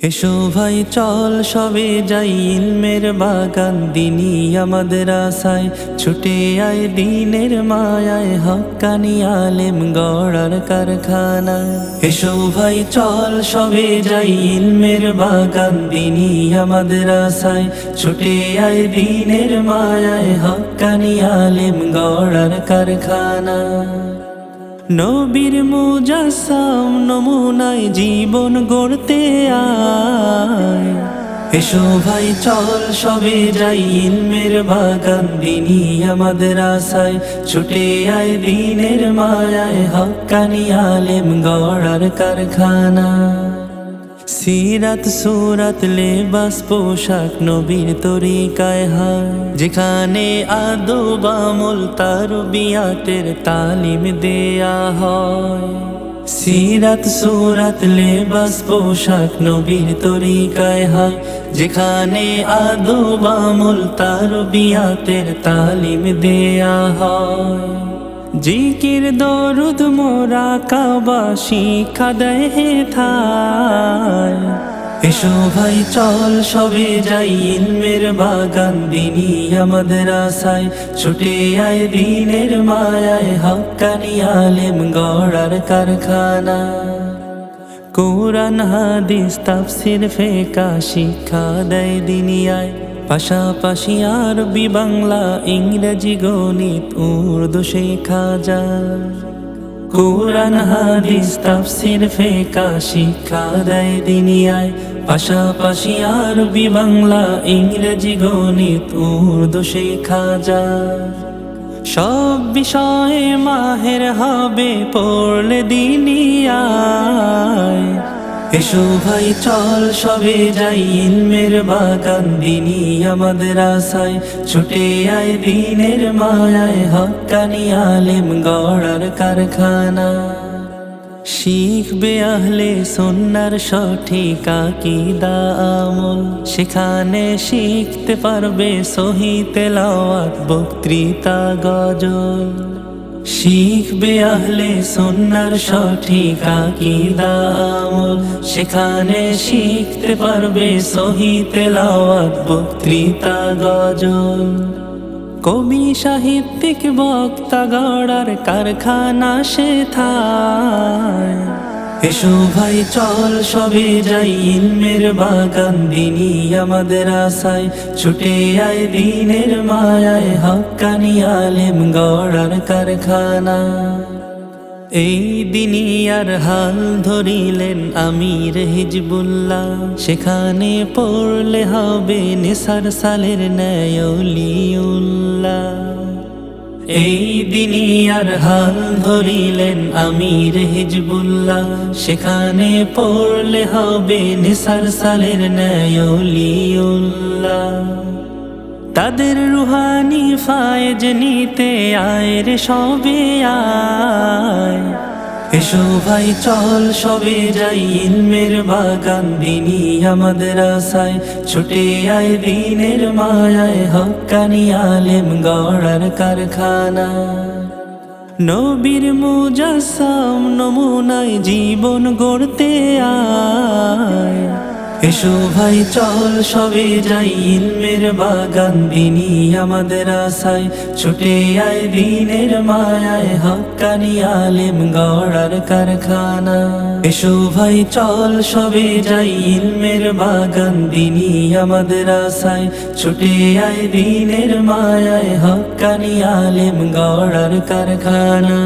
এসো ভাই চল সবে যাই ইলমের বাগান দিনী আমাদের আশায় ছুটে আয় দিনের মায়ায় হক্কানি আলেম গড়ার কারখানা। এসো ভাই চল সবে যাই ইলমের বাগান দিনী আমাদের আশায় ছুটে আয় দিনের মায়ায় হক্কানি আলেম গড়ার কারখানা। নবীর মুজাসসাম নমুনায় জীবন গড়তে আয়। এসো ভাই চল সবে যাই ইলমের বাগান দিনী আমাদের আশায় ছুটে আয় দিনের মায়ায় হক্কানি আলেম গড়ার কারখানা। সিরাত সুরাত লেবাস পোশাক নবীর তরিকায় হয়, যেখানে আদব আমল তারবিয়াতের তালিম দেয়া হয়। সিরাত সুরাত লেবাস পোশাক নবীর তরিকায় হয়, যেখানে আদব আমল তারবিয়াতের তালিম দেয়া হয়। জিকির দরুদ মোরাকাবা শিক্ষা দেয় হেথায়। এসো ভাই চল সবে যাই ইলমের বাগান দিনী আমাদের আশায় ছুটে আয় দিনের মায়ায় হক্কানি আলেম গড়ার কারখানা। কোরআন হাদিস তাফসির ফিকহ শিক্ষা দেয় দিনিয়ায়, পাশাপাশি আরবি বাংলা ইংরেজি গণিত উর্দু শেখা যায়। কোরআন হাদিস তাফসির ফিকহ শিক্ষা দেয় দিনিয়ায়, পাশাপাশি আরবি বাংলা ইংরেজি গণিত উর্দু শেখা যায়। সব বিষয়ে মাহের হবে পড়লে দিনিয়ায়। এসো ভাই চল সবে যাই ইলমের বাগান দিনী আমাদের আশায় ছুটে আয় দিনের মায়ায় হক্কানি আলেম গড়ার কারখানা। শিখবে আহলে সুন্নাহর সঠিক আকীদা আমল, সেখানে শিখতে পারবে সহি তেলাওয়াত বক্তৃতা গজল। শিখবে আহলে সুন্নাহর সঠিক আকীদা আমল, সেখানে শিখতে পারবে সহি তেলাওয়াত বক্তৃতা গজল। কবি সাহিত্যিক বক্তা গড়ার কারখানা সেথায়। এসো ভাই চল সবে যাই ইলমের বাগান দিনী আমাদের আশায় ছুটে আয় দিনের মায়ায় হক্কানি আলেম গড়ার কারখানা। এই দিনিয়ার হাল ধরিলেন আমির হিজবুল্লাহ, সেখানে পড়লে হবে নিসার সালের ন্যায় ওলিউল্লাহ। এই দিনিয়ার হাল ধরিলেন আমির হিজবুল্লাহ, সেখানে পড়লে হবে নিসার সালের ন্যায় ওলিউল্লাহ। তাদের রুহানি ফায়েজ নিতে আয় রে সবে আয়। এসো ভাই চল সবে যাই ইলমের বাগান দিনী আমাদের আশায় ছুটে আয় দিনের মায়ায় হক্কানি আলেম গড়ার কারখানা। নবীর মুজাসসাম নমুনায় জীবন গড়তে আয়। এসো ভাই চল সবে যাই ইলমের বাগান দিনী আমাদের আশায় ছুটে আয় দিনের মায়ায় হক্কানি আলেম গড়ার কারখানা। এসো ভাই চল সবে যাই ইলমের বাগান দিনী আমাদের আশায় ছুটে আয় দিনের মায়ায় হক্কানি আলেম গড়ার কারখানা।